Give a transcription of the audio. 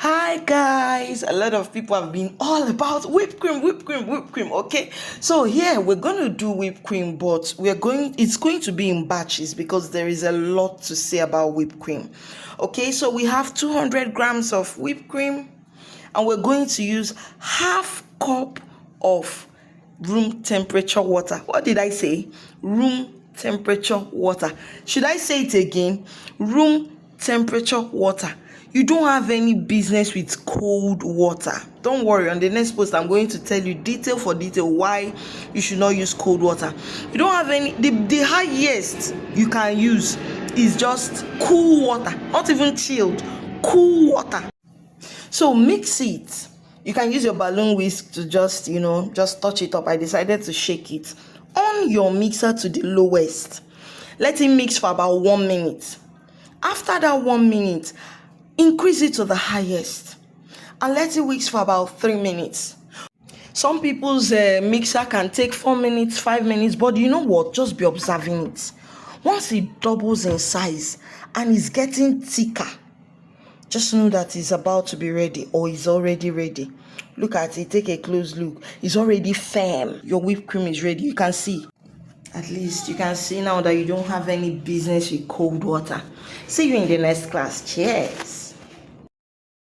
Hi guys, a lot of people have been all about whipped cream, whipped cream, whipped cream. Okay, so here we're going to do whipped cream, but it's going to be in batches because there is a lot to say about whipped cream. Okay, so we have 200 grams of whipped cream, and we're going to use half cup of room temperature water. What did I say? Room temperature water. Should I say it again? Room temperature water. You don't have any business with cold water. Don't worry, on the next post I'm going to tell you detail for detail why you should not use cold water. You don't have any, the highest you can use is just cool water, not even chilled, cool water. So mix it. You can use your balloon whisk to just touch it up. I decided to shake it on your mixer to the lowest. Let it mix for about 1 minute. After that 1 minute, increase it to the highest and let it whisk for about 3 minutes. Some people's mixer can take 4 minutes, 5 minutes, but you know what? Just be observing it. Once it doubles in size and is getting thicker, just know that it's about to be ready or it's already ready. Look at it, take a close look. It's already firm. Your whipped cream is ready. You can see. At least you can see now that you don't have any business with cold water. See you in the next class. Cheers.